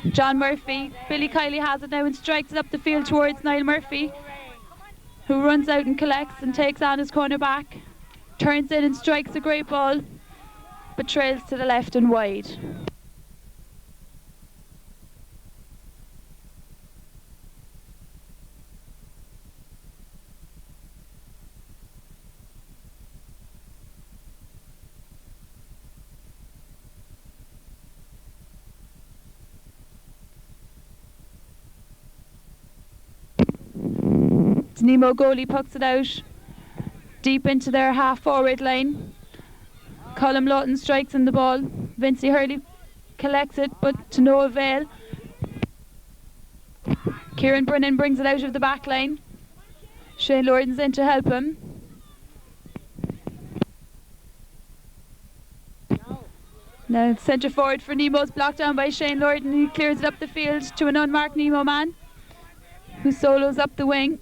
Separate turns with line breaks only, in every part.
John Murphy. Billy Kiley has it now and strikes it up the field towards Niall Murphy, who runs out and collects and takes on his corner back. Turns in and strikes a great ball, but trails to the left and wide. Nemo goalie pucks it out deep into their half-forward line. Colm Lawton strikes in the ball. Vincey Hurley collects it, but to no avail. Kieran Brennan brings it out of the back line. Shane Lorden's in to help him. Now centre forward for Nemo's blocked down by Shane Lorden. He clears it up the field to an unmarked Nemo man, who solos up the wing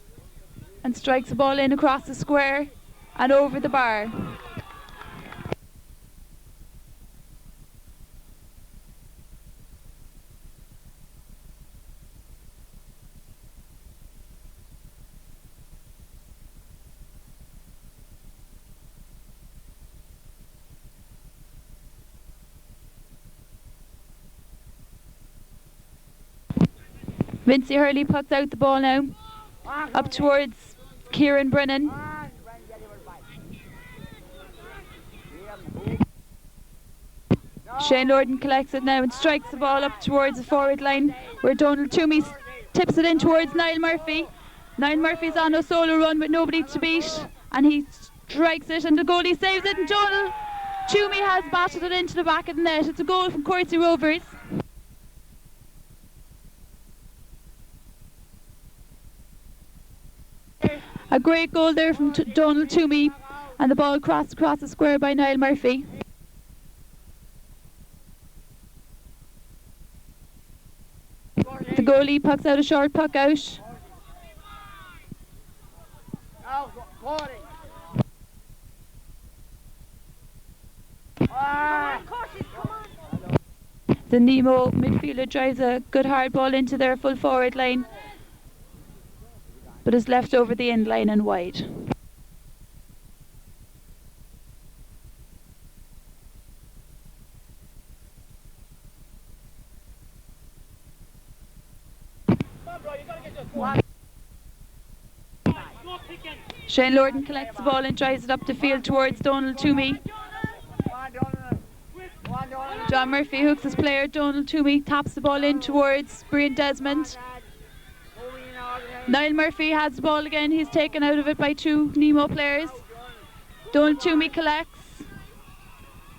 and strikes the ball in across the square and over the bar. Vincey Hurley pucks out the ball now, up towards Kieran Brennan. Shane Lorden collects it now and strikes the ball up towards the forward line, where Donald Toomey tips it in towards Niall Murphy. Niall Murphy's on a solo run with nobody to beat, and he strikes it and the goalie saves it, and Donald Toomey has batted it into the back of the net. It's a goal from Courcey Rovers. A great goal there from Donald Toomey, and the ball crossed across the square by Niall Murphy. The goalie pucks out a short puck out. The Nemo midfielder drives a good hard ball into their full forward line, but is left over the end line and wide. Shane Lorden collects the ball and drives it up the field towards Donald Toomey. John Murphy hooks his player. Donald Toomey taps the ball in towards Brian Desmond. Niall Murphy has the ball again. He's taken out of it by two Nemo players. Donald Toomey collects.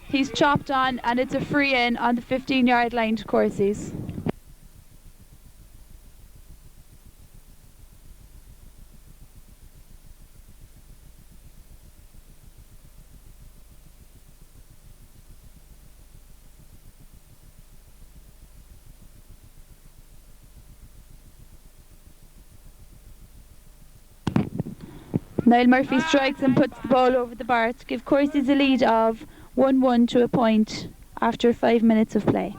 He's chopped on, and it's a free in on the 15-yard line to Courceys. Niall Murphy strikes and puts the ball over the bar to give Courceys a lead of 1-1 to a point after 5 minutes of play.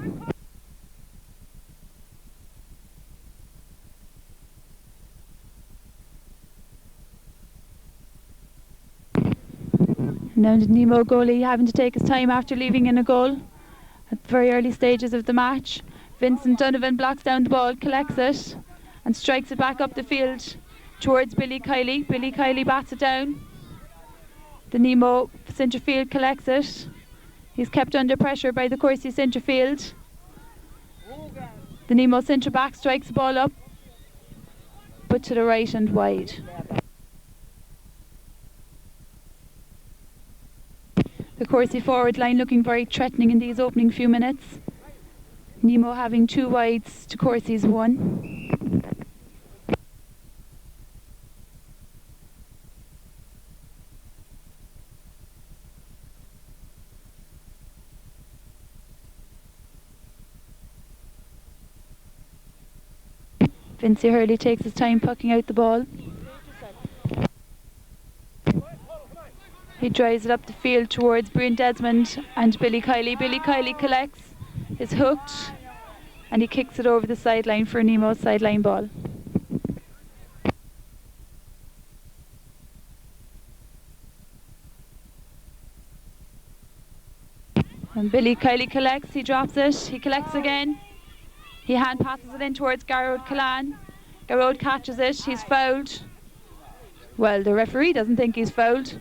Now the Nemo goalie having to take his time after leaving in a goal at the very early stages of the match. Vincent Donovan blocks down the ball, collects it and strikes it back up the field towards Billy Kiley. Billy Kiley bats it down. The Nemo centre field collects it. He's kept under pressure by the Courcey centre field. The Nemo centre back strikes the ball up, but to the right and wide. The Courcey forward line looking very threatening in these opening few minutes. Nemo having 2 wides to Courcey's 1. Vincey Hurley takes his time pucking out the ball. He drives it up the field towards Brian Desmond and Billy Kiley. Billy Kiley collects, is hooked, and he kicks it over the sideline for Nemo's sideline ball. And Billy Kiley collects, he drops it, he collects again. He hand passes it in towards Garrod Callan. Garrod catches it, he's fouled. Well, the referee doesn't think he's fouled.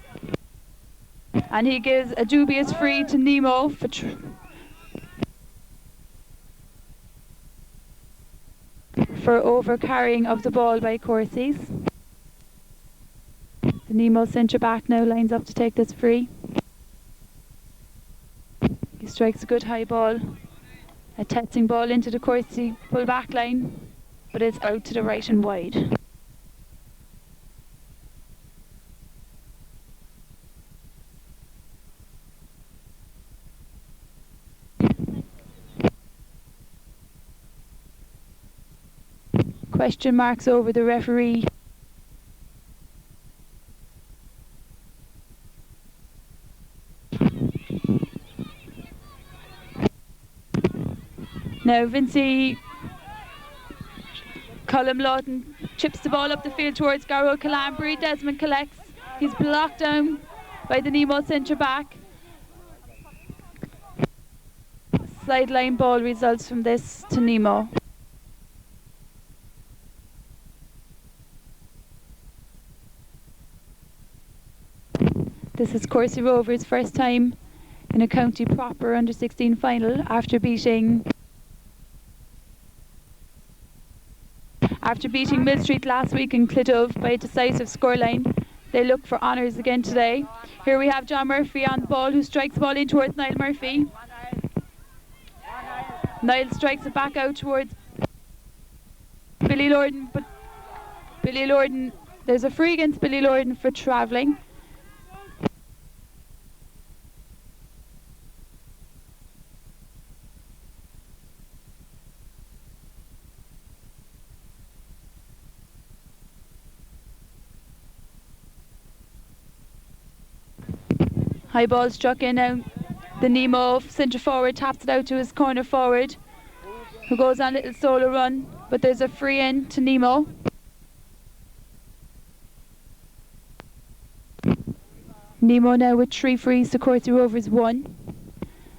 And he gives a dubious free to Nemo for over-carrying of the ball by Courceys. The Nemo centre back now lines up to take this free. He strikes a good high ball. A testing ball into the Courcey full back line, but it's out to the right and wide. Question marks over the referee. Now Vincey Colm Lawton chips the ball up the field towards Garrod Callan. Breed Desmond collects. He's blocked down by the Nemo centre back. Sideline ball results from this to Nemo. This is Courcey Rovers' first time in a county proper under-16 final after beating Mill Street last week in Clydove by a decisive scoreline. They look for honours again today. Here we have John Murphy on the ball, who strikes the ball in towards Niall Murphy. Niall strikes it back out towards Billy Lorden, but Billy Lorden, there's a free against Billy Lorden for travelling. High ball struck in now. The Nemo centre forward taps it out to his corner forward, who goes on a little solo run, but there's a free in to Nemo. Nemo now with 3 frees to Courcey Rovers 1.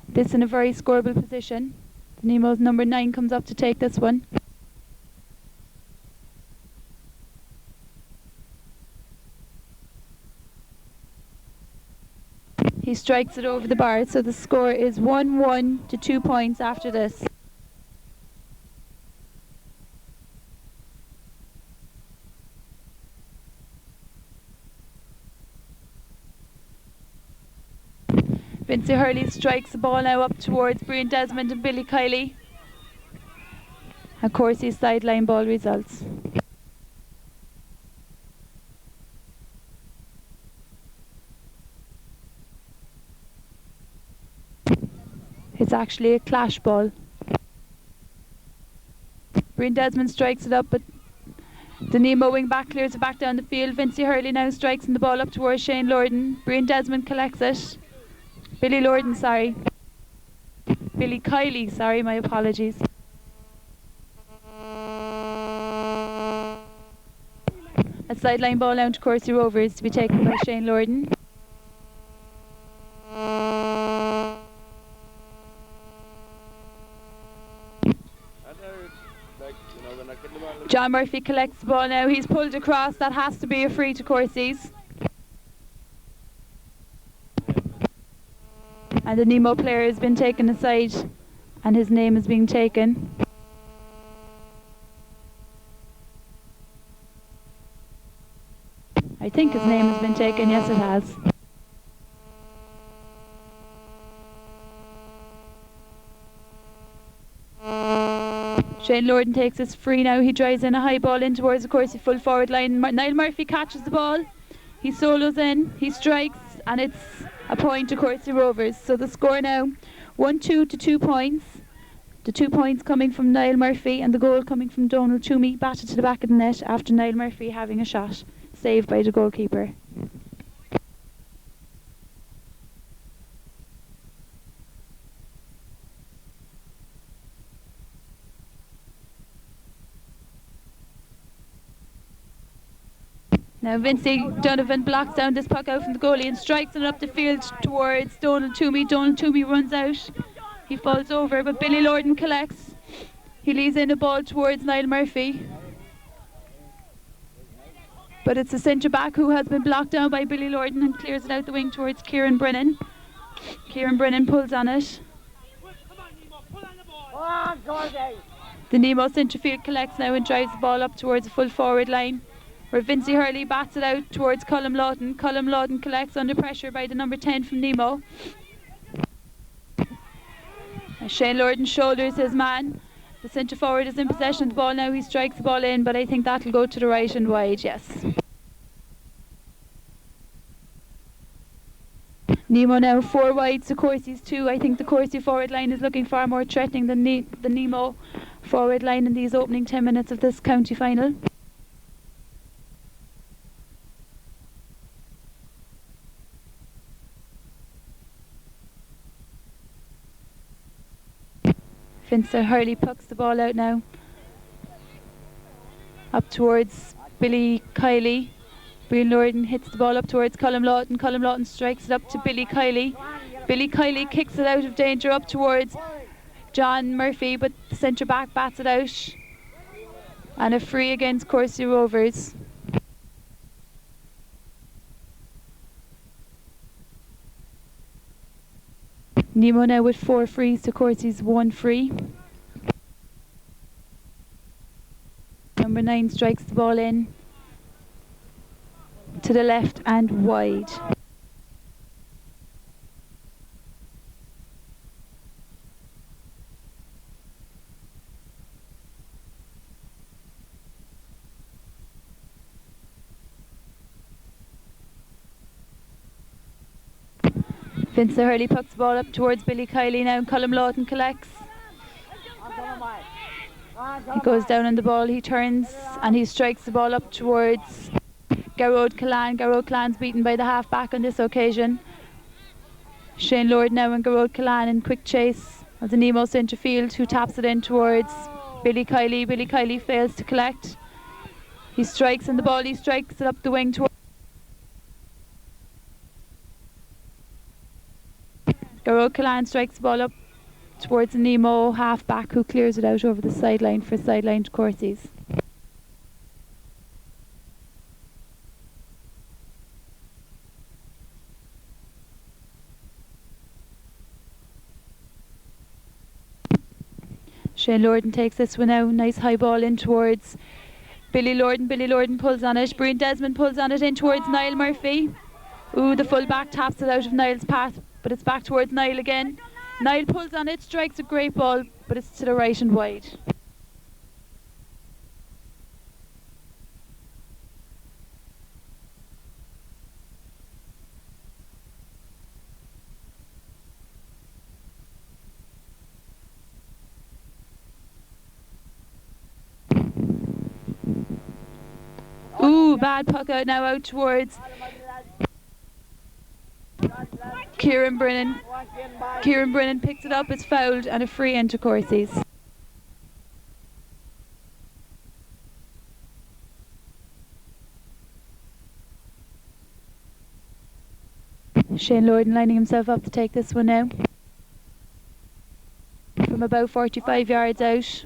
This in a very scoreable position. Nemo's number 9 comes up to take this one. He strikes it over the bar, so the score is 1-1 to 2 points after this. Vincey Hurley strikes the ball now up towards Brian Desmond and Billy Kiley. And Courcey's sideline ball results. It's actually a clash ball. Brian Desmond strikes it up, but the Nemo wing back clears it back down the field. Vincey Hurley now strikes the ball up towards Shane Lorden. Brian Desmond collects it. Billy Lorden, sorry. Billy Kiley, sorry, my apologies. A sideline ball down to Courcey Rovers to be taken by Shane Lorden. John Murphy collects the ball now. He's pulled across. That has to be a free to Courceys. And the Nemo player has been taken aside and his name is being taken. I think his name has been taken. Yes, it has. Shane Lorden takes his free now. He drives in a high ball in towards the Courcey full forward line. Niall Murphy catches the ball. He solos in. He strikes, and it's a point to Courcey Rovers. So the score now 1-2 to 2 points. The 2 points coming from Niall Murphy and the goal coming from Donald Toomey, batted to the back of the net after Niall Murphy having a shot saved by the goalkeeper. Now Vincey Donovan blocks down this puck out from the goalie and strikes it up the field towards Donald Toomey. Donald Toomey runs out. He falls over, but Billy Lorden collects. He leaves in a ball towards Niall Murphy. But it's a centre back who has been blocked down by Billy Lorden and clears it out the wing towards Kieran Brennan. Kieran Brennan pulls on it. The Nemo centre field collects now and drives the ball up towards the full forward line, where Vincey Hurley bats it out towards Colm Lawton. Colm Lawton collects under pressure by the number 10 from Nemo. As Shane Lorden shoulders his man. The centre forward is in possession of the ball now. He strikes the ball in, but I think that'll go to the right and wide, yes. Nemo now 4 wide to Courceys 2. I think the Courcey forward line is looking far more threatening than the Nemo forward line in these opening 10 minutes of this county final. Vincent Hurley pucks the ball out now. Up towards Billy Kiley. Billy Lorden hits the ball up towards Colm Lawton. Colm Lawton strikes it up to Billy Kiley. Billy Kiley kicks it out of danger up towards John Murphy, but the centre back bats it out. And a free against Courcey Rovers. Nemo now with 4 frees to Courcey's 1 free. Number 9 strikes the ball in to the left and wide. Vincent Hurley pucks the ball up towards Billy Kiley now, and Colm Lawton collects. He goes down on the ball, he turns and he strikes the ball up towards Garrod Callan. Garrod Callan's beaten by the half back on this occasion. Shane Lord now and Garrod Callan in quick chase of the Nemo centre field, who taps it in towards Billy Kiley. Billy Kiley fails to collect. He strikes on the ball, he strikes it up the wing towards Garrod Callan, strikes the ball up towards the Nemo half back, who clears it out over the sideline for sideline to Courceys. Shane Lorden takes this one out. Nice high ball in towards Billy Lorden. Billy Lorden pulls on it. Brian Desmond pulls on it in towards Niall Murphy. Ooh, the full back taps it out of Niall's path, but it's back towards Niall again. Niall pulls on it, strikes a great ball, but it's to the right and wide. Ooh, bad puck out now out towards Kieran Brennan. Kieran Brennan picks it up, it's fouled, and a free into Courceys. Shane Lorden lining himself up to take this one now. From about 45 yards out.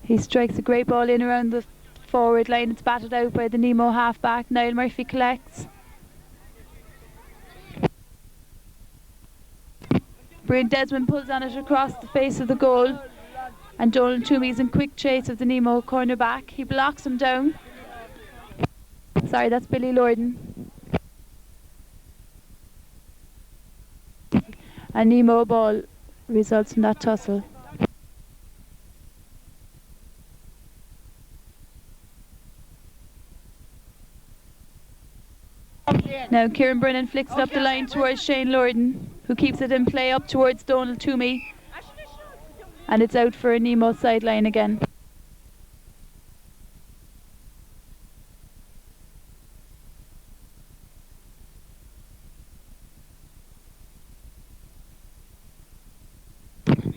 He strikes a great ball in around the forward line. It's batted out by the Nemo half-back. Niall Murphy collects. Brian Desmond pulls on it across the face of the goal. And Donald Toomey's in quick chase of the Nemo cornerback. He blocks him down. Sorry, that's Billy Lorden. A Nemo ball results from that tussle. Now Kieran Brennan flicks it up the line towards Shane Lorden, who keeps it in play up towards Donald Toomey, and it's out for a Nemo sideline again.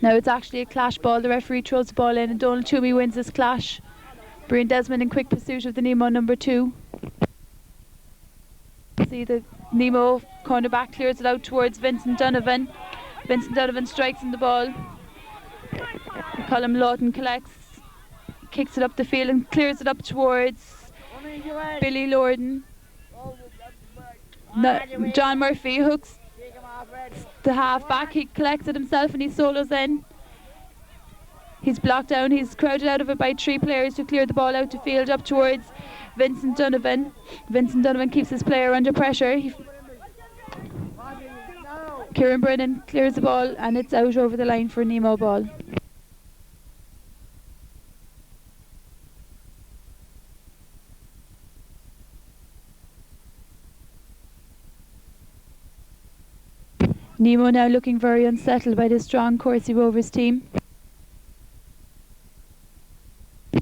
Now it's actually a clash ball. The referee throws the ball in and Donald Toomey wins this clash. Brian Desmond in quick pursuit of the Nemo number 2. See the Nemo corner back, clears it out towards Vincent Donovan. Vincent Donovan strikes in the ball. Colm Lawton collects, kicks it up the field and clears it up towards Billy Lorden. John Murphy hooks the half back, he collects it himself and he solos in. He's blocked down, he's crowded out of it by 3 players who cleared the ball out to field up towards Vincent Donovan. Vincent Donovan keeps his player under pressure. Kieran Brennan clears the ball and it's out over the line for Nemo ball. Nemo now looking very unsettled by this strong Courcey Rovers team.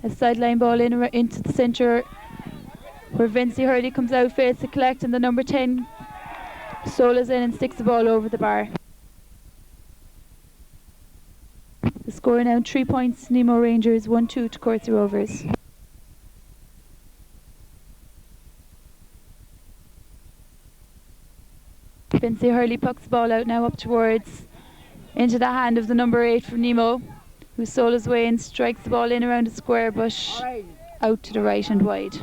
A sideline ball into the centre where Vincey Hurley comes out, fails to collect, and the number 10 solos in and sticks the ball over the bar. The score now 3 points, Nemo Rangers, 1-2 to Courcey Rovers. Vincey Hurley pucks the ball out now up towards, into the hand of the number 8 from Nemo, who solos away and strikes the ball in around the square bush, out to the right and wide.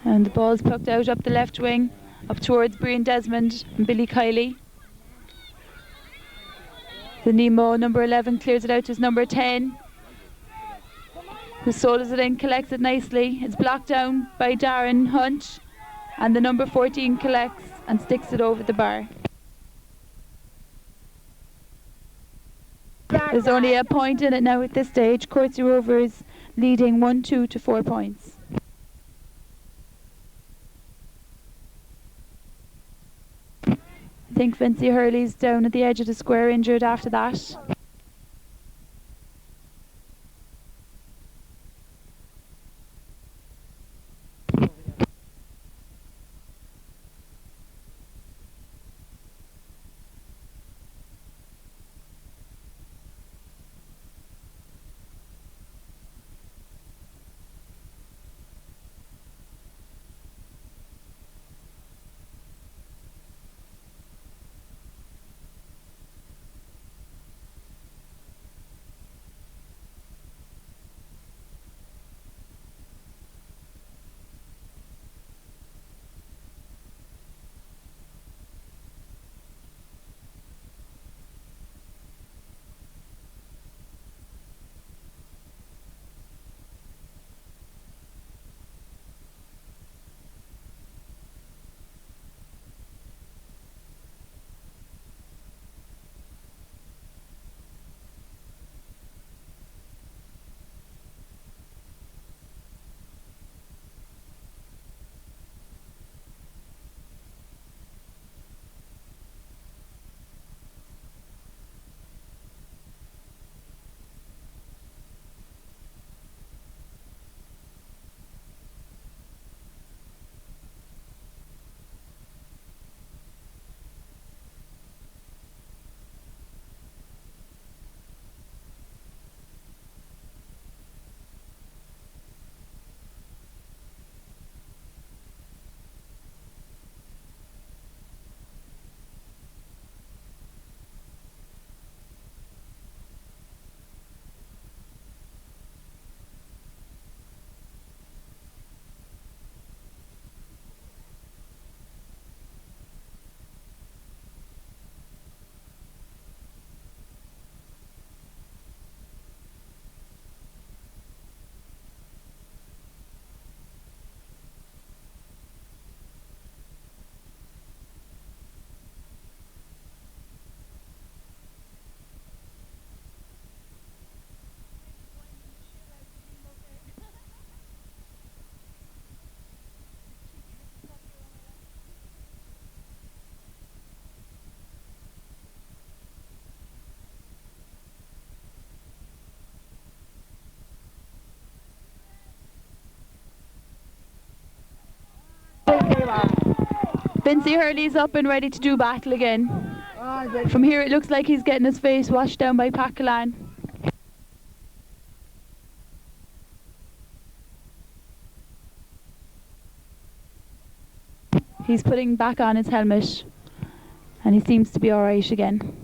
And the ball's pucked out up the left wing, up towards Brian Desmond and Billy Kiley. The Nemo number 11 clears it out to his number 10, who solos it in, collects it nicely. It's blocked down by Darren Hunt, and the number 14 collects and sticks it over the bar. There's only a point in it now at this stage. Courcey Rovers leading 1-2 to 4 points. I think Vincey Hurley's down at the edge of the square, injured after that. Vincey Hurley's up and ready to do battle again. From here it looks like he's getting his face washed down by Pacalan. He's putting back on his helmet and he seems to be alright again.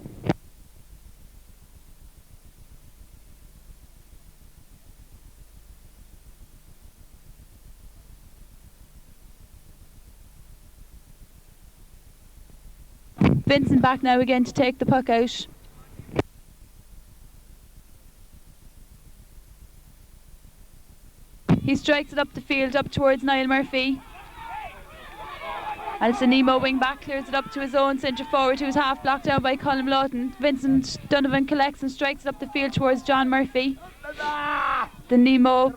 Vincent back now again to take the puck out. He strikes it up the field, up towards Niall Murphy. And it's a Nemo wing back, clears it up to his own centre forward who's half blocked down by Colm Lawton. Vincent Donovan collects and strikes it up the field towards John Murphy. The Nemo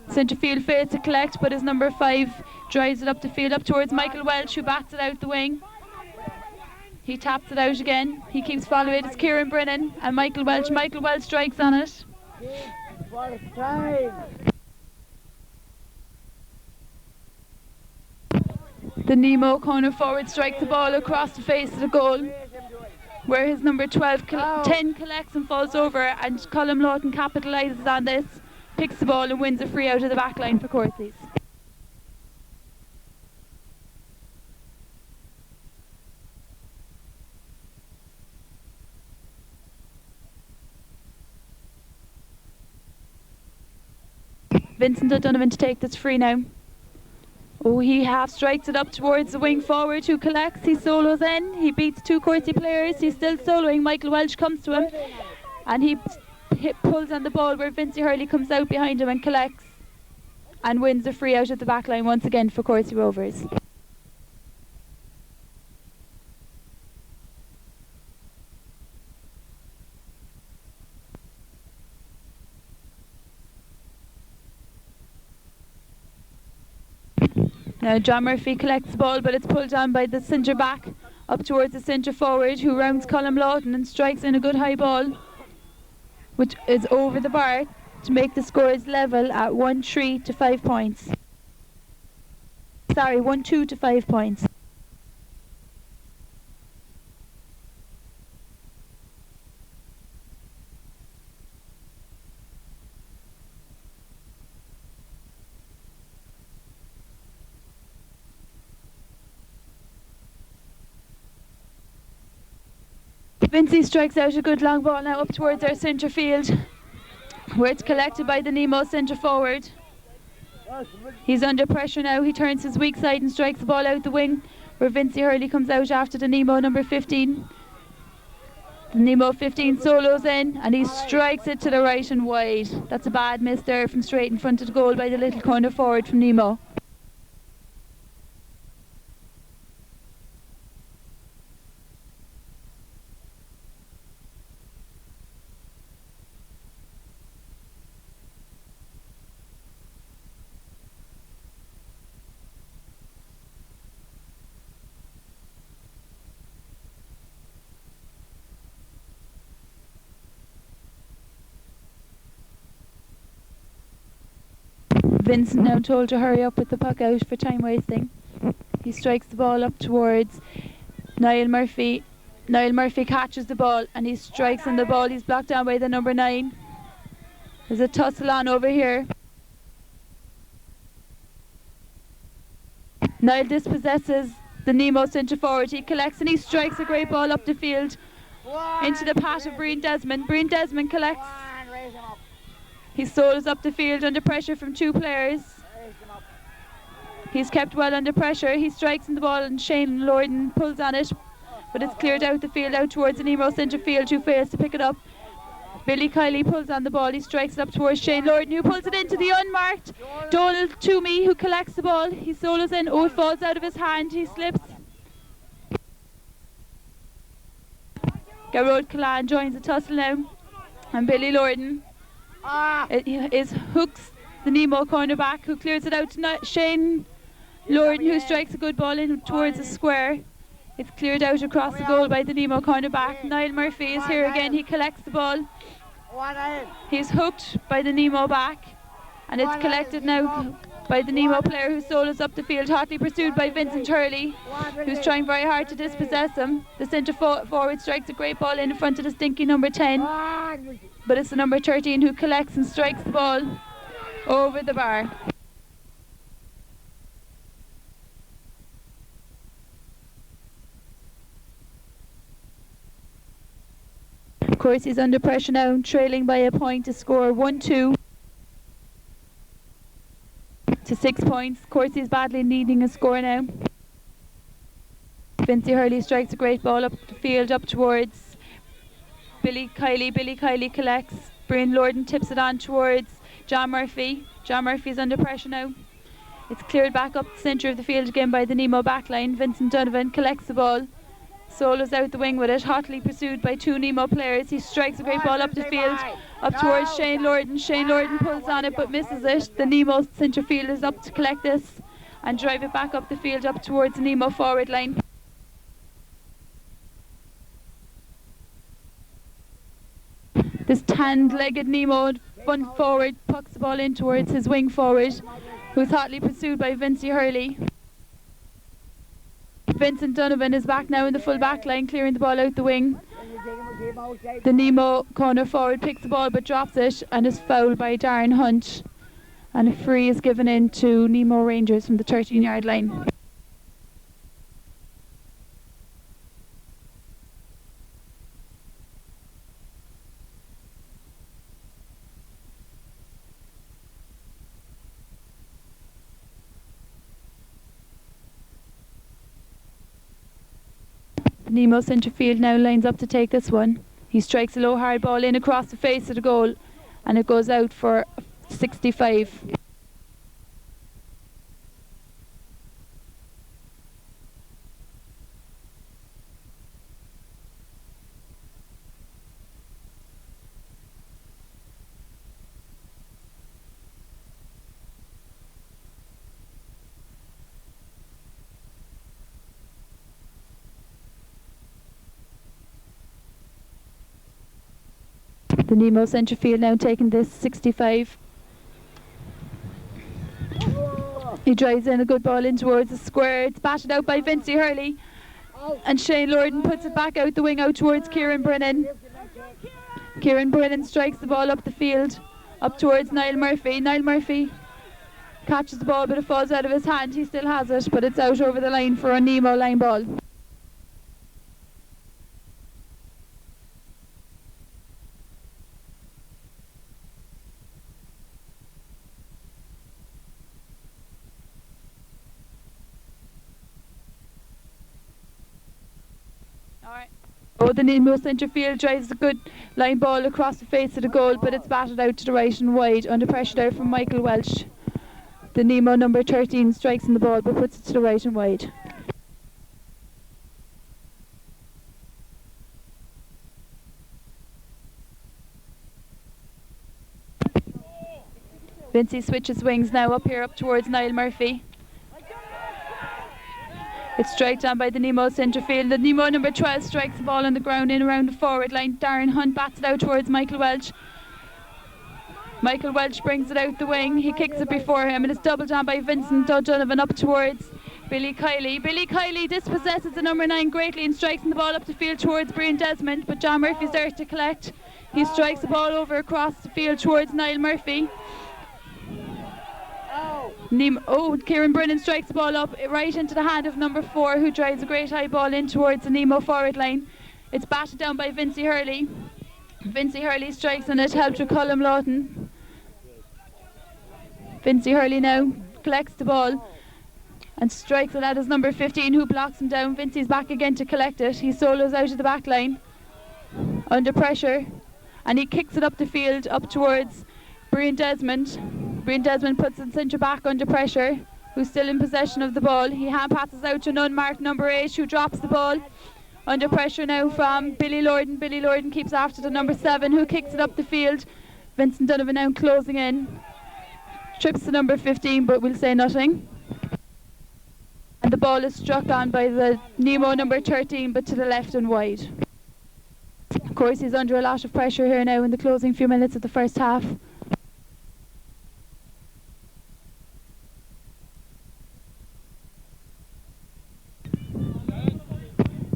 centre field fails to collect, but his number 5 drives it up the field up towards Michael Welch, who bats it out the wing. He taps it out again. He keeps following it. It's Kieran Brennan and Michael Welch. Michael Welch strikes on it. The Nemo corner forward strikes the ball across the face of the goal, where his number 10 collects and falls over, and Colm Lawton capitalises on this, picks the ball and wins a free out of the back line for Courceys. Vincent O'Donovan to take this free now. Oh, he half strikes it up towards the wing forward who collects. He solos in. He beats 2 Courcey players. He's still soloing. Michael Welch comes to him and he pulls on the ball where Vincey Hurley comes out behind him and collects and wins a free out of the back line once again for Courcey Rovers. Now John Murphy collects the ball, but it's pulled on by the centre back up towards the centre forward, who rounds Colm Lawton and strikes in a good high ball, which is over the bar to make the scores level at 1-3 to 5 points. Sorry, 1-2 to 5 points. Vincey strikes out a good long ball now up towards our centre field, where it's collected by the Nemo centre forward. He's under pressure now. He turns his weak side and strikes the ball out the wing, where Vincey Hurley comes out after the Nemo number 15. The Nemo 15 solos in and he strikes it to the right and wide. That's a bad miss there from straight in front of the goal by the little corner forward from Nemo. Vincent now told to hurry up with the puck out for time wasting. He strikes the ball up towards Niall Murphy. Niall Murphy catches the ball and he strikes on the ball. He's blocked down by the number 9. There's a tussle on over here. Niall dispossesses the Nemo centre forward. He collects and he strikes a great ball up the field into the path of Brian Desmond. Brian Desmond collects. He solos up the field under pressure from 2 players. He's kept well under pressure. He strikes in the ball and Shane Lorden pulls on it, but it's cleared out the field out towards the Nemo centre field, who fails to pick it up. Billy Kiley pulls on the ball. He strikes it up towards Shane Lorden, who pulls it into the unmarked Donald Toomey, who collects the ball. He solos in. Oh, it falls out of his hand. He slips. Garrod Callan joins the tussle now, and Billy Lorden hooks the Nemo cornerback, who clears it out to Shane Lorden, who strikes a good ball in towards the square. It's cleared out across the goal by the Nemo cornerback. Niall Murphy is here again. He collects the ball. He's hooked by the Nemo back, and it's collected now by the Nemo player who solos up the field, hotly pursued by Vincent Hurley, who's trying very hard to dispossess him. The centre forward strikes a great ball in front of the stinky number 10, but it's the number 13 who collects and strikes the ball over the bar. Courceys under pressure now, trailing by a point to score 1-2 to 6 points. Courceys badly needing a score now. Vincey Hurley strikes a great ball up the field, up towards Billy Kiley. Billy Kiley collects. Brian Lorden tips it on towards John Murphy. John Murphy's under pressure now. It's cleared back up the centre of the field again by the Nemo backline. Vincent Donovan collects the ball, solos out the wing with it, hotly pursued by two Nemo players. He strikes a great ball up the field, up towards Shane Lorden. Shane Lorden pulls on it but misses it. The Nemo centre field is up to collect this and drive it back up the field, up towards the Nemo forward line. This tanned-legged Nemo bunt forward pucks the ball in towards his wing forward, who's hotly pursued by Vincey Hurley. Vincent Donovan is back now in the full back line, clearing the ball out the wing. The Nemo corner forward picks the ball but drops it and is fouled by Darren Hunt, and a free is given in to Nemo Rangers from the 13-yard line. Nemo centre field now lines up to take this one. He strikes a low hard ball in across the face of the goal and it goes out for 65. The Nemo centre field now taking this 65. He drives in a good ball in towards the square. It's batted out by Vincey Hurley, and Shane Lorden puts it back out the wing out towards Kieran Brennan. Kieran Brennan strikes the ball up the field, up towards Niall Murphy. Niall Murphy catches the ball but it falls out of his hand. He still has it, but it's out over the line for a Nemo line ball. Oh, the Nemo centre field drives a good line ball across the face of the goal, but it's batted out to the right and wide. Under pressure there from Michael Welch. The Nemo number 13 strikes in the ball but puts it to the right and wide. Vincey switches wings now up here up towards Niall Murphy. It's striked on by the Nemo centre field. The Nemo number 12 strikes the ball on the ground in around the forward line. Darren Hunt bats it out towards Michael Welch. Michael Welch brings it out the wing. He kicks it before him and it's doubled on by Vincent Donovan up towards Billy Kiley. Billy Kiley dispossesses the number 9 greatly and strikes the ball up the field towards Brian Desmond, but John Murphy's there to collect. He strikes the ball over across the field towards Niall Murphy. Kieran Brennan strikes the ball up right into the hand of number 4, who drives a great high ball in towards the Nemo forward line. It's batted down by Vincey Hurley. Vincey Hurley strikes and it helped with Colm Lawton. Vincey Hurley now collects the ball and strikes it at his number 15, who blocks him down. Vincey's back again to collect it. He solos out of the back line under pressure and he kicks it up the field up towards Brian Desmond. Brian Desmond puts it centre back under pressure, who's still in possession of the ball. He hand passes out to an unmarked number 8, who drops the ball. Under pressure now from Billy Lorden. Billy Lorden keeps after the number 7, who kicks it up the field. Vincent Donovan now closing in. Trips the number 15, but will say nothing. And the ball is struck on by the Nemo number 13, but to the left and wide. Of course, he's under a lot of pressure here now in the closing few minutes of the first half.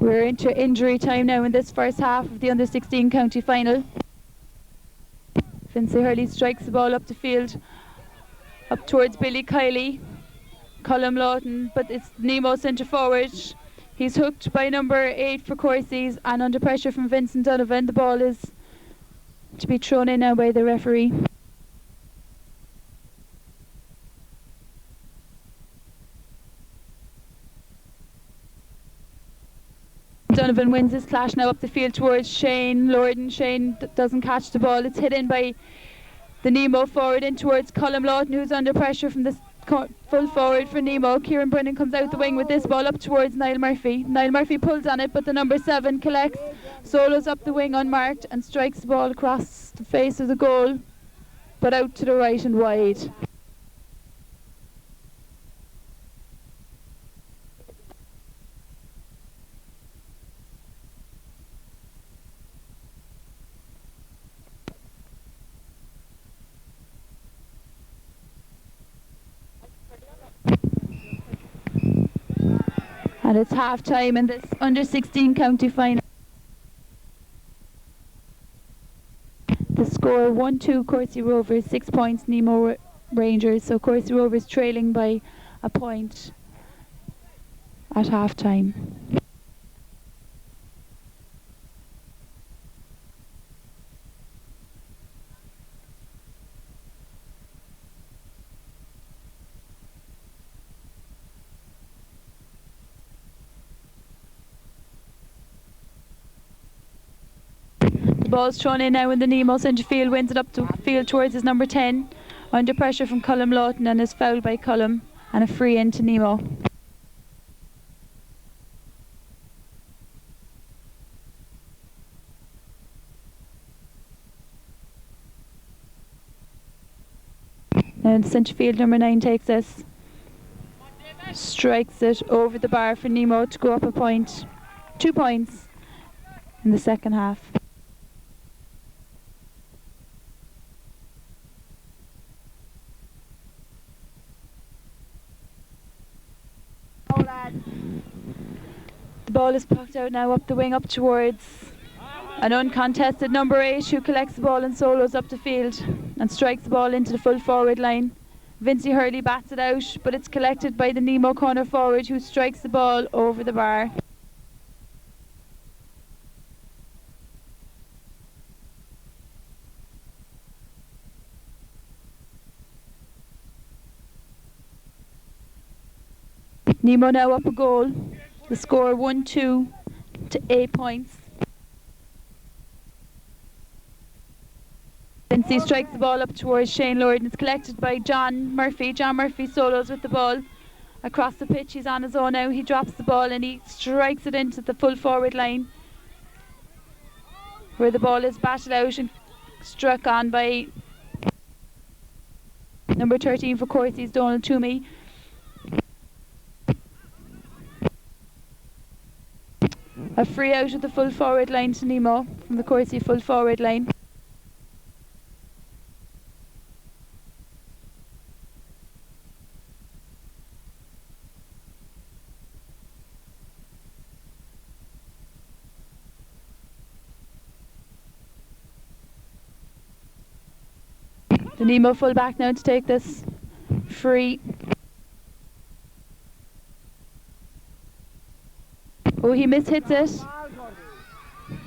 We're into injury time now in this first half of the under-16 county final. Vincey Hurley strikes the ball up the field, up towards Billy Kiley. Colm Lawton, but it's Nemo centre forward. He's hooked by number 8 for Courceys, and under pressure from Vincent Donovan. The ball is to be thrown in now by the referee. Donovan wins his clash now up the field towards Shane Lorden. Shane doesn't catch the ball. It's hit in by the Nemo forward in towards Colm Lawton, who's under pressure from the full forward for Nemo. Kieran Brennan comes out the wing with this ball up towards Niall Murphy. Niall Murphy pulls on it, but the number 7 collects, solos up the wing unmarked and strikes the ball across the face of the goal, but out to the right and wide. And it's half time in this under-16 county final. The score 1-2 Courcey Rovers, 6 points Nemo Rangers. So Courcey Rovers trailing by a point at half time. The ball's thrown in now in the Nemo centre field, wins it up the field towards his number 10, under pressure from Colm Lawton, and is fouled by Colm, and a free in to Nemo. And centre field number 9 takes this, strikes it over the bar for Nemo to go up a point, 2 points in the second half. The ball is pucked out now up the wing up towards an uncontested number 8 who collects the ball and solos up the field and strikes the ball into the full forward line. Vincey Hurley bats it out, but it's collected by the Nemo corner forward who strikes the ball over the bar. Nemo now up a goal. The score 1-2 to 8 points. Vincey strikes the ball up towards Shane Lord, and it's collected by John Murphy. John Murphy solos with the ball across the pitch. He's on his own now. He drops the ball and he strikes it into the full forward line, where the ball is batted out and struck on by number 13 for Courceys, Donald Toomey. A free out of the full forward line to Nemo from the Courcey full forward line. The Nemo full back now to take this free. Oh, he mishits it.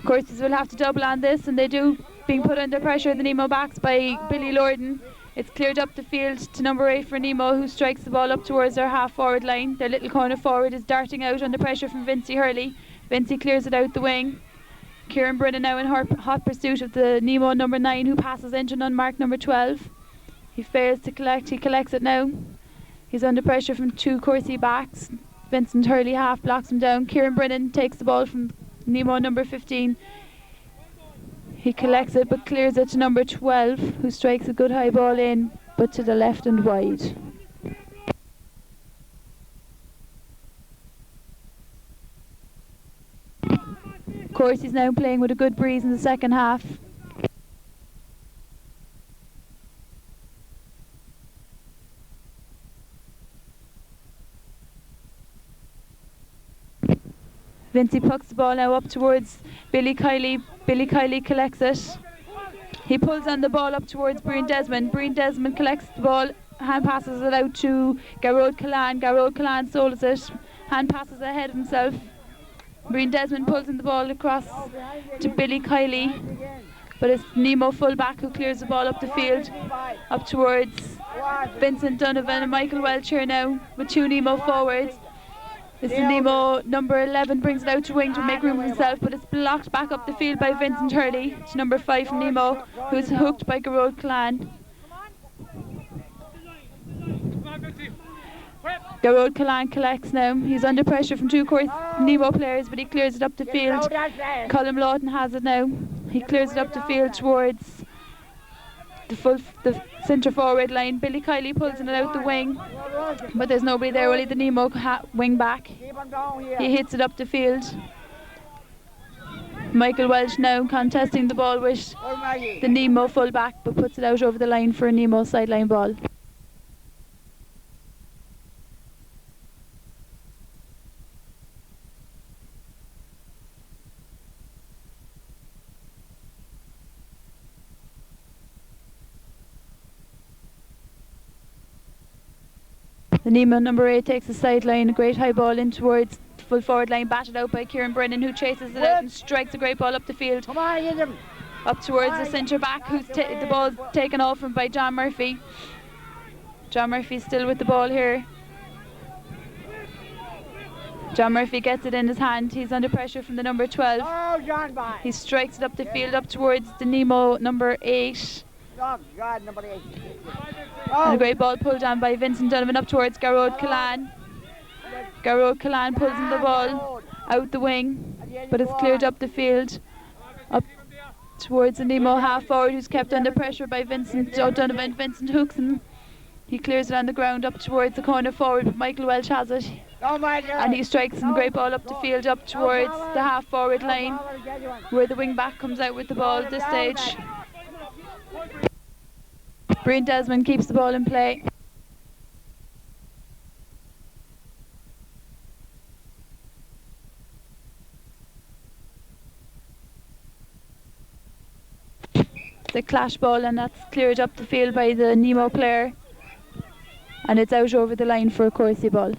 Courceys will have to double on this, and they do, being put under pressure. The Nemo backs by Billy Lorden. It's cleared up the field to number 8 for Nemo, who strikes the ball up towards their half forward line. Their little corner forward is darting out under pressure from Vincey Hurley. Vincey clears it out the wing. Kieran Brennan now in hot pursuit of the Nemo number 9, who passes into an unmarked number 12. He fails to collect. He collects it now. He's under pressure from 2 Courcey backs. Vincent Hurley half blocks him down. Kieran Brennan takes the ball from Nemo number 15. He collects it but clears it to number 12, who strikes a good high ball in, but to the left and wide. Courcey's now playing with a good breeze in the second half. Vincy pucks the ball now up towards Billy Kiley. Billy Kiley collects it. He pulls on the ball up towards Brian Desmond. Brian Desmond collects the ball, hand passes it out to Garrod Callan. Garrod Callan solos it, hand passes it ahead of himself. Brian Desmond pulls in the ball across to Billy Kiley, but it's Nemo fullback who clears the ball up the field, up towards Vincent Donovan and Michael Welch here now with two Nemo forwards. This is Nemo, number 11, brings it out to wing to make room for himself, but it's blocked back up the field by Vincent Hurley to number 5 from Nemo, who's hooked by Garrod Callan. Garrod Callan collects now. He's under pressure from two Nemo players, but he clears it up the field. Colin Lawton has it now. He clears it up the field towards the centre forward line. Billy Kiley pulls it out the wing, but there's nobody there, only the Nemo wing back. He hits it up the field. Michael Welch now contesting the ball with the Nemo full back, but puts it out over the line for a Nemo sideline ball. The Nemo number 8 takes the sideline, a great high ball in towards the full forward line, batted out by Kieran Brennan, who chases it out and strikes a great ball up the field. Up towards the centre back, who's the ball taken off from by John Murphy. John Murphy's still with the ball here. John Murphy gets it in his hand. He's under pressure from the number 12. He strikes it up the field, up towards the Nemo number 8. And a great ball pulled down by Vincent Donovan up towards Garrod Callan. Garrod Callan pulls in the ball out the wing, but it's cleared up the field, up towards the Nemo half forward, who's kept under pressure by Vincent Donovan. Vincent hooks him. He clears it on the ground up towards the corner forward, but Michael Welch has it. And he strikes a great ball up the field, up towards the half forward line, where the wing back comes out with the ball at this stage. Brian Desmond keeps the ball in play. It's a clash ball, and that's cleared up the field by the Nemo player, and it's out over the line for a Courcey ball.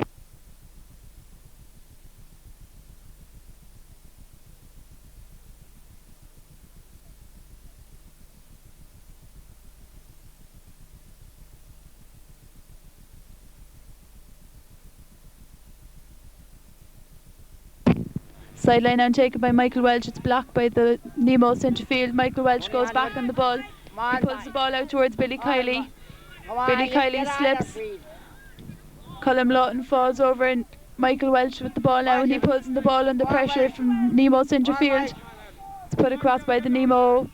Sideline now taken by Michael Welch. It's blocked by the Nemo centre field. Michael Welch goes back on the ball. He pulls the ball out towards Billy Kiley. Billy Kiley slips. Colin Lawton falls over, and Michael Welch with the ball now, and he pulls in the ball under pressure from Nemo centre field. It's put across by the Nemo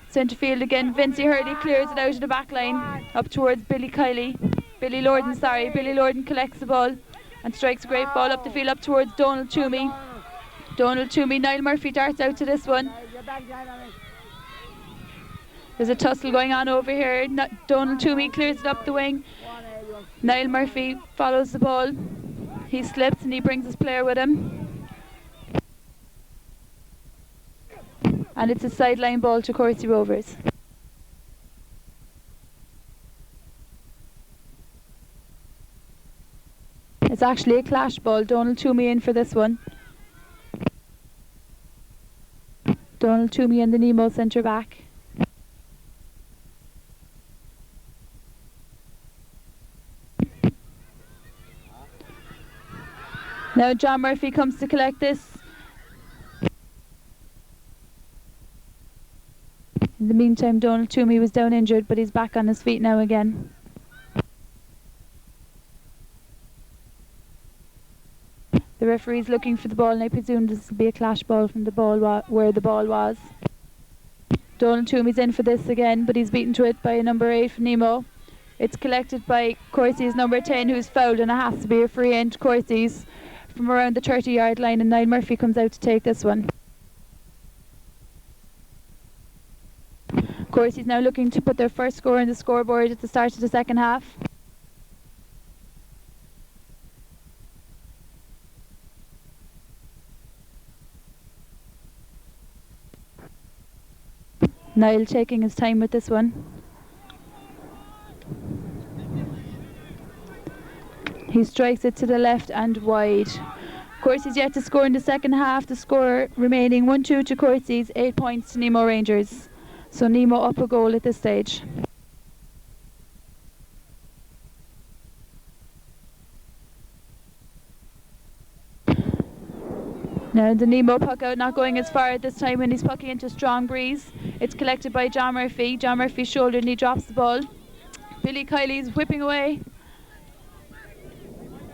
centre field again. Vincey Hurley clears it out of the back line up towards Billy Kiley. Billy Lorden collects the ball and strikes a great ball up the field up towards Donald Toomey. Niall Murphy darts out to this one. There's a tussle going on over here. Donald Toomey clears it up the wing. Niall Murphy follows the ball. He slips and he brings his player with him. And it's a sideline ball to Courcey Rovers. It's actually a clash ball. Donald Toomey in for this one. Donald Toomey and the Nemo centre back. Now John Murphy comes to collect this. In the meantime, Donald Toomey was down injured, but he's back on his feet now again. The referee's looking for the ball, and I presume this will be a clash ball from the ball where the ball was. Donald Toomey's in for this again, but he's beaten to it by a number 8 from Nemo. It's collected by Courcey's number 10, who's fouled, and it has to be a free in to Courcey's from around the 30-yard line, and Niall Murphy comes out to take this one. Courcey's now looking to put their first score on the scoreboard at the start of the second half. Niall taking his time with this one. He strikes it to the left and wide. Courceys yet to score in the second half. The score remaining 1-2 to Courceys, 8 points to Nemo Rangers. So Nemo up a goal at this stage. Now the Nemo puck out, not going as far at this time when he's pucking into strong breeze. It's collected by John Murphy. John Murphy's shoulder and he drops the ball. Billy Kiley's whipping away.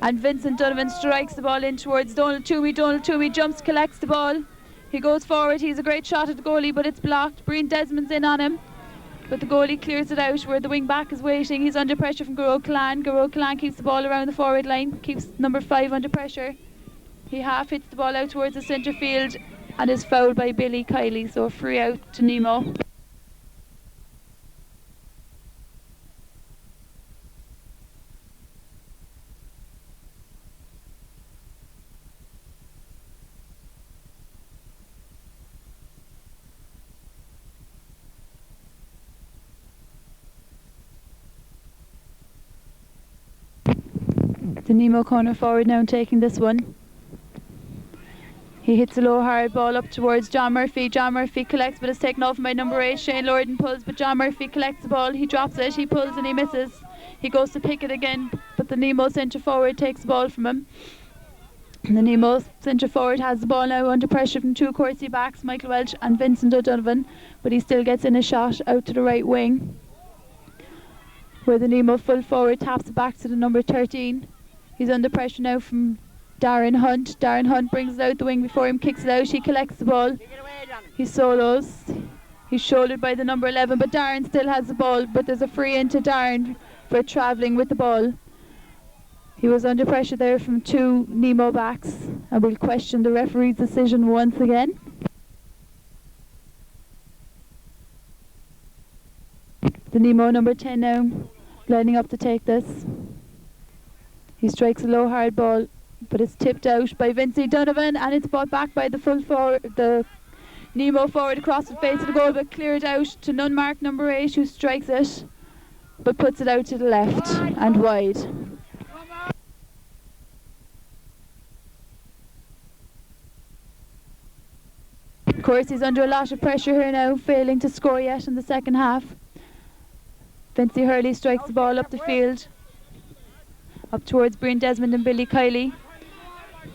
And Vincent Donovan strikes the ball in towards Donald Toomey. Donald Toomey jumps, collects the ball. He goes forward. He's a great shot at the goalie, but it's blocked. Breen Desmond's in on him. But the goalie clears it out where the wing back is waiting. He's under pressure from Garrod Clan. Garrod Clan keeps the ball around the forward line. Keeps number 5 under pressure. He half hits the ball out towards the centre field and is fouled by Billy Kiley, so a free out to Nemo. The Nemo corner forward now taking this one. He hits a low hard ball up towards John Murphy. John Murphy collects, but it's taken off by number 8. Shane Lorden pulls, but John Murphy collects the ball. He drops it, he pulls and he misses. He goes to pick it again, but the Nemo centre forward takes the ball from him. And the Nemo centre forward has the ball now under pressure from 2 Courcey backs, Michael Welch and Vincent O'Donovan, but he still gets in a shot out to the right wing, where the Nemo full forward taps it back to the number 13. He's under pressure now from Darren Hunt. Darren Hunt brings it out the wing before him, kicks it out. He collects the ball. He solos. He's shouldered by the number 11, but Darren still has the ball. But there's a free in to Darren for travelling with the ball. He was under pressure there from 2 Nemo backs, and we'll question the referee's decision once again. The Nemo number 10 now lining up to take this. He strikes a low hard ball, but it's tipped out by Vincey Donovan, and it's brought back by the full forward, the Nemo forward across the face of the goal, but cleared out to unmarked number 8, who strikes it, but puts it out to the left and wide. Courcey's under a lot of pressure here now, failing to score yet in the second half. Vincey Hurley strikes the ball up the field, up towards Breen Desmond and Billy Kiley.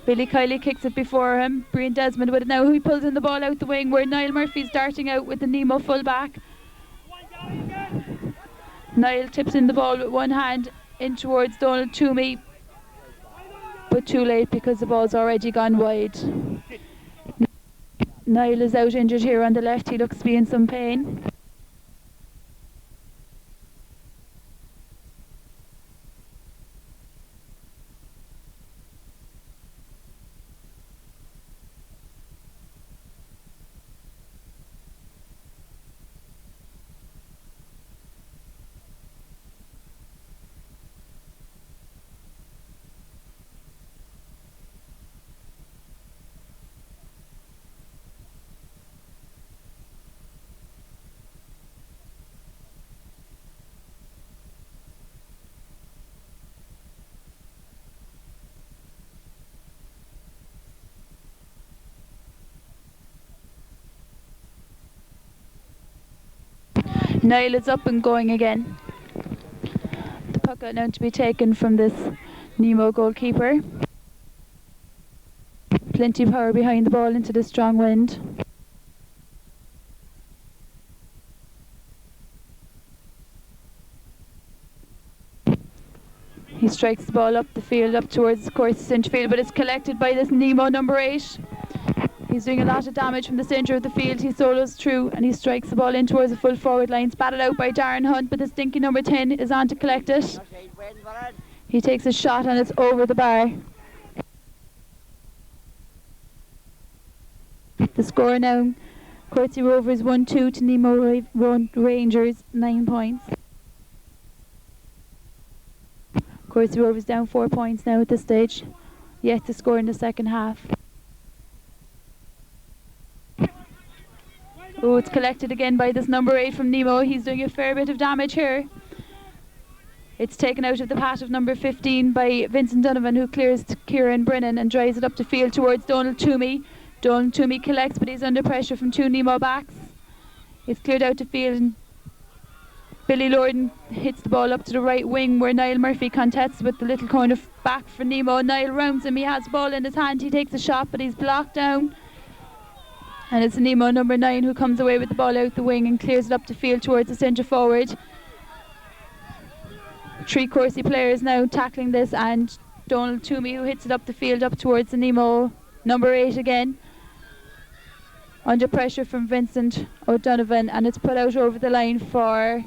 Billy Kiley kicks it before him. Breen Desmond with it now. He pulls in the ball out the wing where Niall Murphy's darting out with the Nemo full back. Niall tips in the ball with one hand in towards Donald Toomey, but too late because the ball's already gone wide. Niall is out injured here on the left. He looks to be in some pain. Niall is up and going again. The puck out now to be taken from this Nemo goalkeeper. Plenty of power behind the ball into the strong wind. He strikes the ball up the field, up towards the Courceys centre field, but it's collected by this Nemo number 8. He's doing a lot of damage from the centre of the field. He solos through and he strikes the ball in towards the full forward line. Spatted out by Darren Hunt, but the stinky number 10 is on to collect it. He takes a shot and it's over the bar. The score now, Courcey Rovers 1-2 to Nemo Rangers, 9 points. Courcey Rovers down 4 points now at this stage, yet to score in the second half. Oh, it's collected again by this number 8 from Nemo. He's doing a fair bit of damage here. It's taken out of the path of number 15 by Vincent Donovan, who clears to Kieran Brennan and drives it up the field towards Donald Toomey. Donald Toomey collects, but he's under pressure from 2 Nemo backs. It's cleared out the field, and Billy Lorden hits the ball up to the right wing, where Niall Murphy contests with the little corner back for Nemo. Niall rounds him. He has the ball in his hand. He takes a shot, but he's blocked down. And it's Nemo number 9 who comes away with the ball out the wing and clears it up the field towards the centre forward. 3 Courcey players now tackling this, and Donald Toomey, who hits it up the field up towards the Nemo number 8 again. Under pressure from Vincent O'Donovan, and it's put out over the line for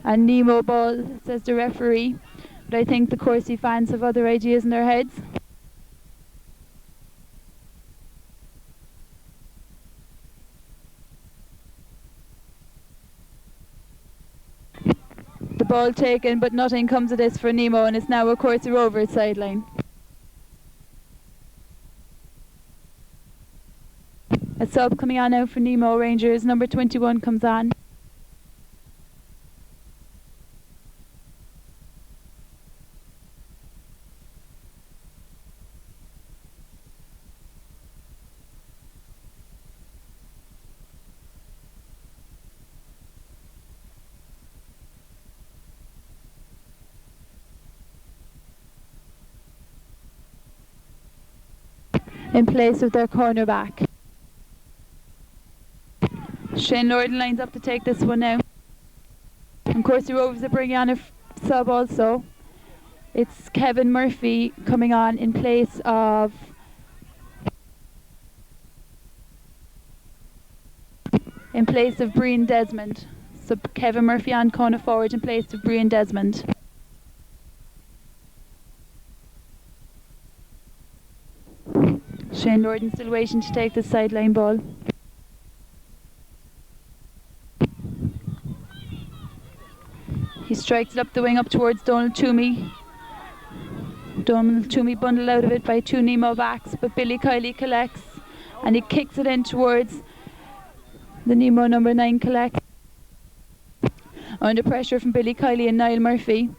a Nemo ball, says the referee. But I think the Courcey fans have other ideas in their heads. The ball taken, but nothing comes of this for Nemo, and it's now a Courcey Rovers sideline. A sub coming on now for Nemo Rangers. Number 21 comes on. In place of their cornerback. Shane Lorden lines up to take this one now. And Courcey Rovers are bringing on a sub also. It's Kevin Murphy coming on in place of Brian Desmond. So Kevin Murphy on corner forward in place of Brian Desmond. Shane Lorden still waiting to take the sideline ball. He strikes it up the wing up towards Donald Toomey. Donald Toomey bundled out of it by 2 Nemo backs, but Billy Kiley collects and he kicks it in towards the Nemo number 9 collect. Under pressure from Billy Kiley and Niall Murphy.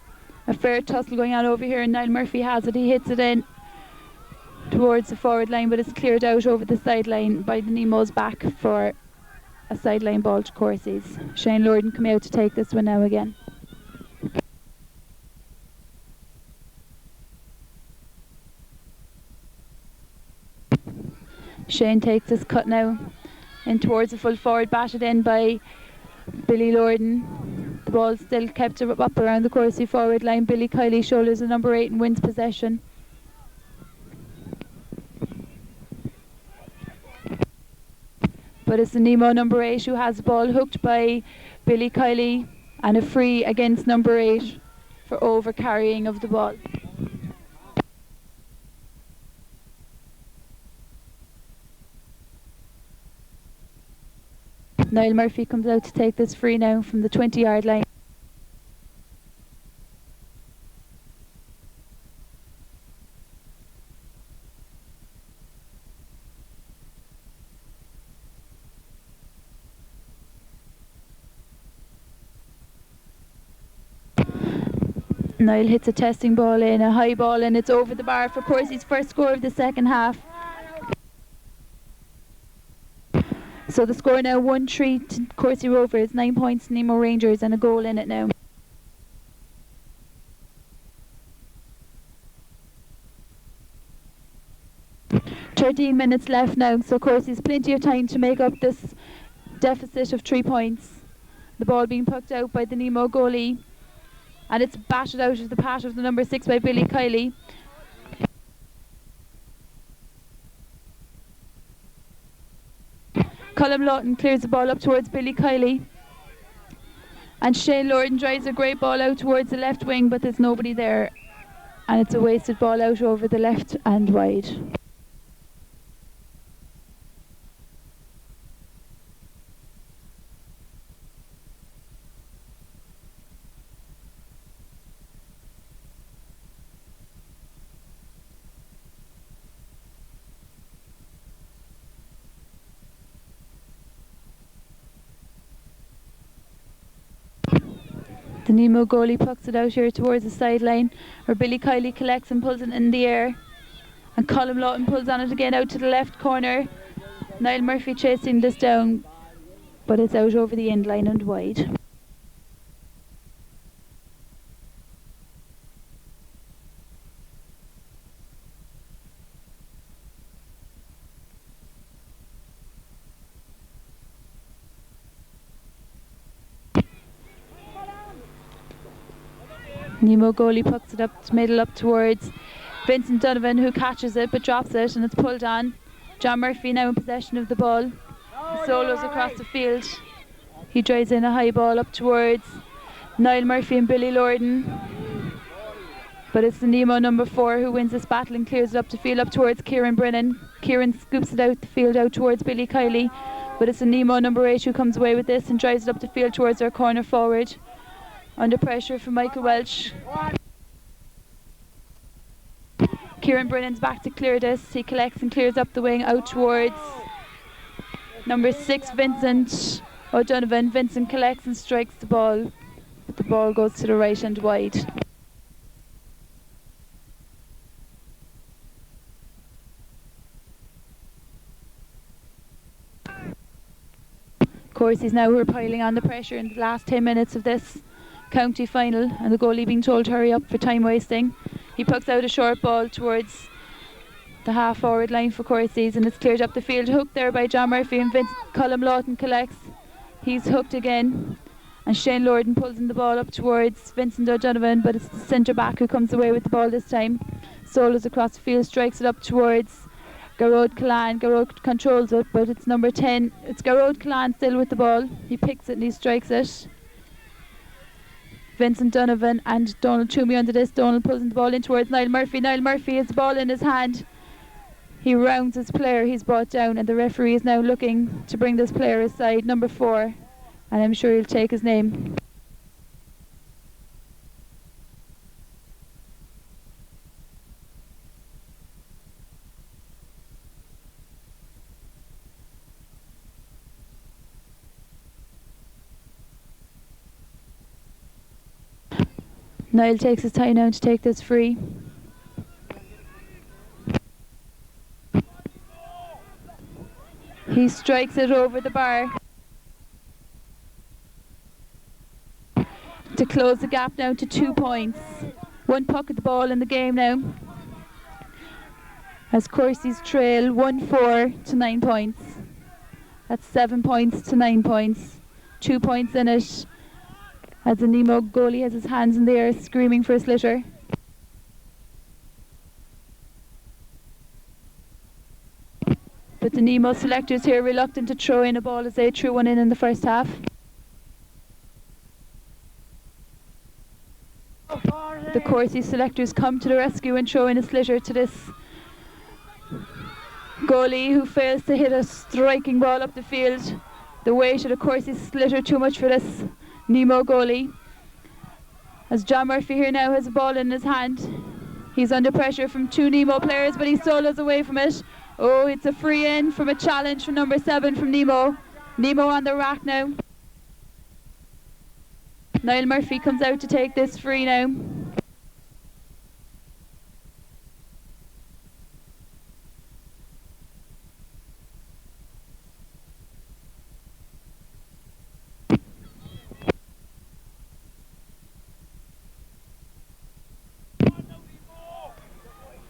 A fair tussle going on over here, and Niall Murphy has it. He hits it in towards the forward line, but it's cleared out over the sideline by the Nemo's back for a sideline ball to Courcey's. Shane Lorden come out to take this one now again. Shane takes this cut now in towards the full forward, batted in by Billy Lorden. The ball still kept up around the Courcey forward line. Billy Kiley shoulders the number 8 and wins possession. But it's the Nemo number 8 who has the ball, hooked by Billy Kiley, and a free against number 8 for over carrying of the ball. Niall Murphy comes out to take this free now from the 20-yard line. Niall hits a testing ball in, a high ball, and it's over the bar for Courcey's first score of the second half. So the score now 1-3 to Courcey Rovers, 9 points to Nemo Rangers, and a goal in it now. "13 minutes left now, so Courcey's plenty of time to make up this deficit of 3 points. The ball being pucked out by the Nemo goalie, and it's batted out of the path of the number 6 by Billy Kiley. Colm Lawton clears the ball up towards Billy Kiley, and Shane Lorden drives a great ball out towards the left wing, but there's nobody there, and it's a wasted ball out over the left and wide. The Nemo goalie pucks it out here towards the sideline, where Billy Kiley collects and pulls it in the air. And Colm Lawton pulls on it again out to the left corner. Niall Murphy chasing this down, but it's out over the end line and wide. Nemo goalie pucks it up middle up towards Vincent Donovan, who catches it but drops it, and it's pulled on. John Murphy now in possession of the ball. He solos across the field. He drives in a high ball up towards Niall Murphy and Billy Lorden. But it's the Nemo number 4 who wins this battle and clears it up the field up towards Kieran Brennan. Kieran scoops it out the field out towards Billy Kiley. But it's the Nemo number 8 who comes away with this and drives it up the field towards our corner forward. Under pressure from Michael Welch. Kieran Brennan's back to clear this. He collects and clears up the wing out towards number 6, Vincent O'Donovan. Vincent collects and strikes the ball, but the ball goes to the right and wide. Courceys now who are piling on the pressure in the last 10 minutes of this county final, and the goalie being told to hurry up for time wasting. He pucks out a short ball towards the half forward line for Courceys, and it's cleared up the field, hooked there by John Murphy, and Colm Lawton collects. He's hooked again, and Shane Lorden pulls in the ball up towards Vincent O'Donovan, but it's the centre back who comes away with the ball this time. Solos across the field, strikes it up towards Garrod Callan. Garrod controls it, but it's number 10. It's Garrod Callan still with the ball. He picks it and he strikes it. Vincent Donovan and Donald Toomey under this. Donald pulls the ball in towards Niall Murphy. Niall Murphy has the ball in his hand. He rounds his player he's brought down, and the referee is now looking to bring this player aside, number 4, and I'm sure he'll take his name. Niall takes his time now to take this free. He strikes it over the bar to close the gap now to 2 points. 1 puck at the ball in the game now, as Courceys trail 1-4 to 9 points. That's 7 points to 9 points. 2 points in it, as the Nemo goalie has his hands in the air screaming for a slitter. But the Nemo selectors here reluctant to throw in a ball as they threw one in the first half. The Courceys selectors come to the rescue and throw in a slitter to this goalie, who fails to hit a striking ball up the field. The weight of the Courceys slitter too much for this Nemo goalie, as John Murphy here now has a ball in his hand. He's under pressure from 2 Nemo players, but he solos away from it. Oh, it's a free in from a challenge from number 7 from Nemo. Nemo on the rack now. Niall Murphy comes out to take this free now.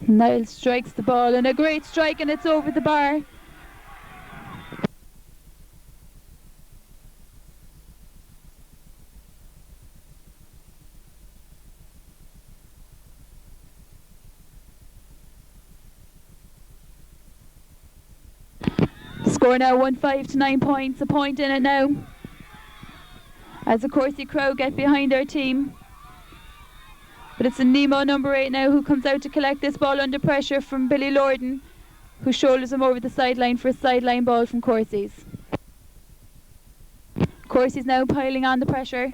Niall strikes the ball, and a great strike, and it's over the bar. The score now 1-5 to 9 points, a point in it now, as the Courcey crowd get behind our team. But it's the Nemo number 8 now who comes out to collect this ball under pressure from Billy Lorden, who shoulders him over the sideline for a sideline ball from Courceys. Courceys now piling on the pressure.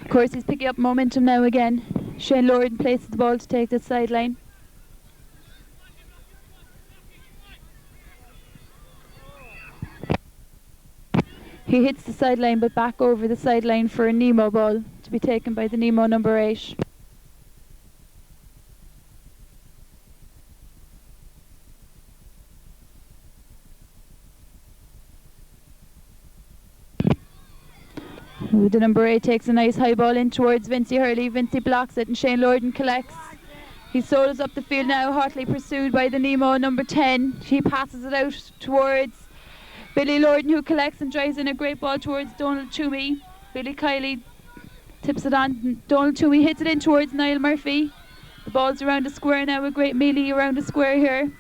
Courceys picking up momentum now again. Shane Lorden places the ball to take the sideline. He hits the sideline, but back over the sideline for a Nemo ball to be taken by the Nemo number 8. The number 8 takes a nice high ball in towards Vincey Hurley. Vincey blocks it and Shane Lorden collects. He solos up the field now, hotly pursued by the Nemo number 10. He passes it out towards Billy Lorden, who collects and drives in a great ball towards Donald Toomey. Billy Kiley tips it on. Donald Toomey hits it in towards Niall Murphy. The ball's around the square now, a great melee around the square here.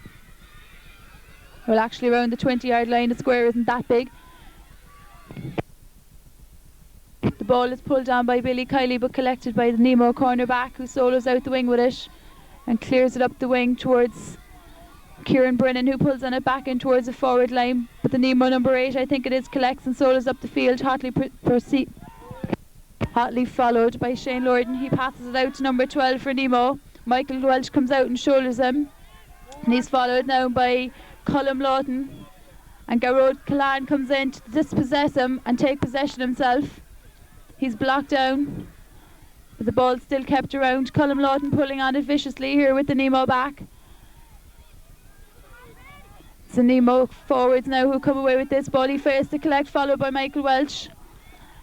Well, actually around the 20-yard line. The square isn't that big. The ball is pulled on by Billy Kiley but collected by the Nemo cornerback, who solos out the wing with it and clears it up the wing towards Kieran Brennan, who pulls on it back in towards the forward line. But the Nemo number 8, I think it is, collects and solos up the field, hotly followed by Shane Lorden. He passes it out to number 12 for Nemo. Michael Welch comes out and shoulders him, and he's followed now by Colm Lawton, and Garrod Callan comes in to dispossess him and take possession himself. He's blocked down, but the ball's still kept around. Colm Lawton pulling on it viciously here with the Nemo back. It's the Nemo forwards now who come away with this ball. He fails to collect, followed by Michael Welch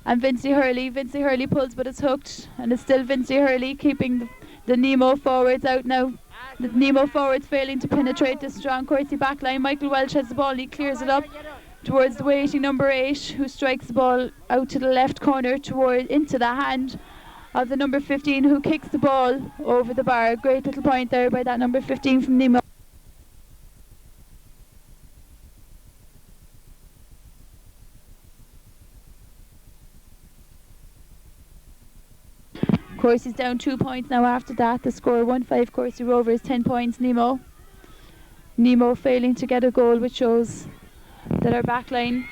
and Vincey Hurley. Vincey Hurley pulls, but it's hooked, and it's still Vincey Hurley keeping the Nemo forwards out now. The Nemo forwards failing to penetrate the strong Courcey backline. Michael Welch has the ball and he clears it up towards the weighty number 8, who strikes the ball out to the left corner into the hand of the number 15, who kicks the ball over the bar. Great little point there by that number 15 from Nemo. Courcey's down 2 points now after that. The score 1-5 Courcey Rovers, 10 points Nemo. Nemo failing to get a goal, which shows that our back line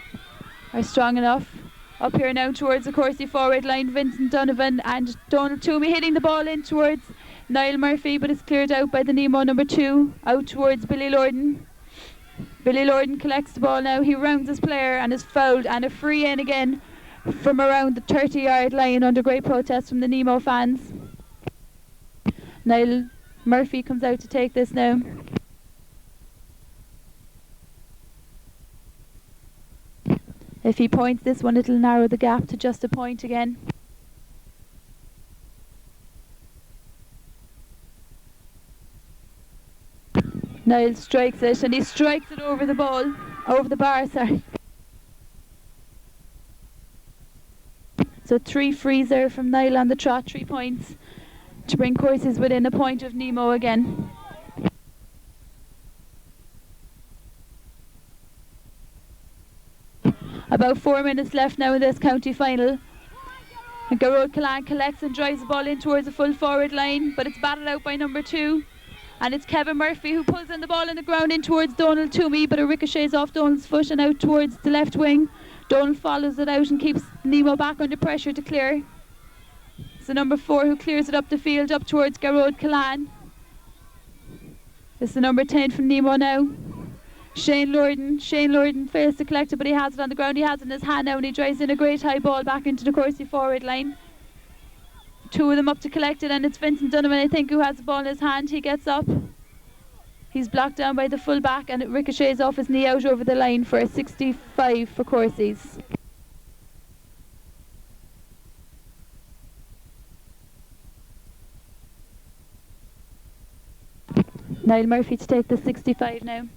are strong enough. Up here now towards the Courcey forward line, Vincent Donovan and Donald Toomey hitting the ball in towards Niall Murphy, but it's cleared out by the Nemo number 2, out towards Billy Lorden. Billy Lorden collects the ball now. He rounds his player and is fouled, and a free in again from around the 30-yard line under great protest from the Nemo fans. Niall Murphy comes out to take this now. If he points this one, it'll narrow the gap to just a point again. Niall strikes it, and he strikes it over the bar, sorry. So 3 frees there from Niall on the trot, 3 points to bring Courceys within a point of Nemo again. About 4 minutes left now in this county final. And Garrod Callan collects and drives the ball in towards the full forward line, but it's batted out by number 2. And it's Kevin Murphy who pulls in the ball in the ground in towards Donald Toomey, but it ricochets off Donald's foot and out towards the left wing. Donald follows it out and keeps Nemo back under pressure to clear. It's the number 4 who clears it up the field, up towards Garrod Callan. It's the number 10 from Nemo now. Shane Lorden fails to collect it, but he has it on the ground. He has it in his hand now, and he drives in a great high ball back into the Courcey forward line. 2 of them up to collect it, and it's Vincent Donovan, I think, who has the ball in his hand. He gets up. He's blocked down by the full back, and it ricochets off his knee out over the line for a 65 for Courceys. Niall Murphy to take the 65 now.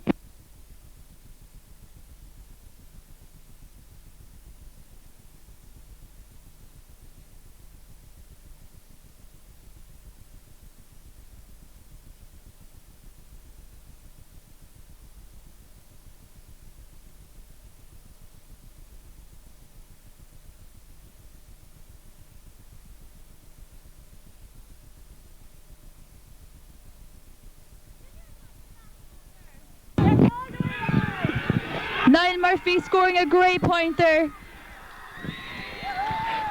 Niall Murphy scoring a great point there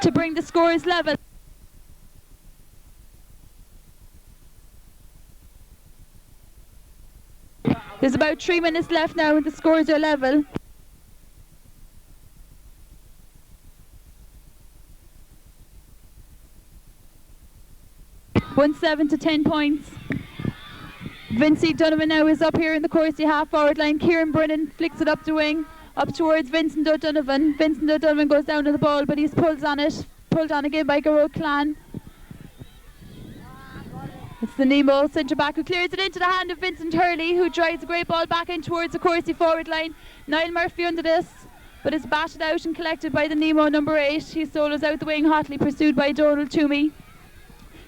to bring the scores level. There's about 3 minutes left now and the scores are level. One 7 to 10 points. Vincey Donovan now is up here in the Courcey half forward line. Kieran Brennan flicks it up the wing, up towards Vincent O'Donovan. Vincent O'Donovan goes down to the ball, but he's pulled on again by Garrod Clan. It's the Nemo centre back who clears it into the hand of Vincent Hurley, who drives a great ball back in towards the Courcey forward line. Niall Murphy under this, but it's batted out and collected by the Nemo number 8. He solos out the wing, hotly pursued by Donald Toomey.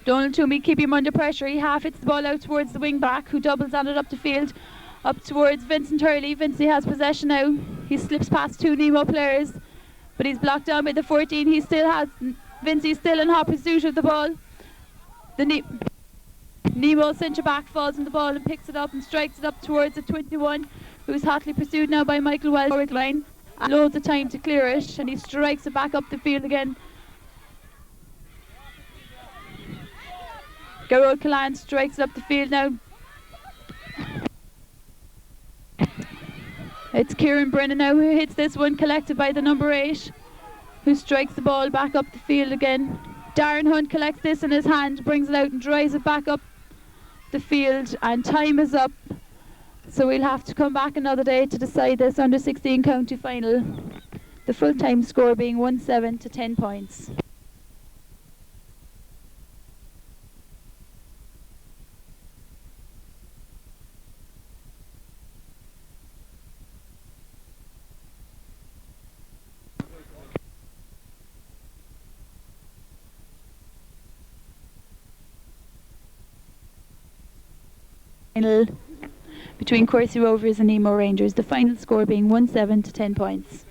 Donald Toomey keeping him under pressure. He half hits the ball out towards the wing back, who doubles on it up the field, up towards Vincent Hurley. Vincey has possession now. He slips past 2 Nemo players, but he's blocked down by the 14. Vincey's still in hot pursuit of the ball. The Nemo centre back falls on the ball and picks it up and strikes it up towards the 21, who's hotly pursued now by Michael Wells forward line. Loads of time to clear it, and he strikes it back up the field again. Garrod Callan strikes it up the field now. It's Kieran Brennan now who hits this one, collected by the number 8, who strikes the ball back up the field again. Darren Hunt collects this in his hand, brings it out and drives it back up the field, and time is up. So we'll have to come back another day to decide this under 16 county final. The full time score being 1-7 to 10 points. Final between Courcey Rovers and Nemo Rangers, the final score being 1-7 to 10 points.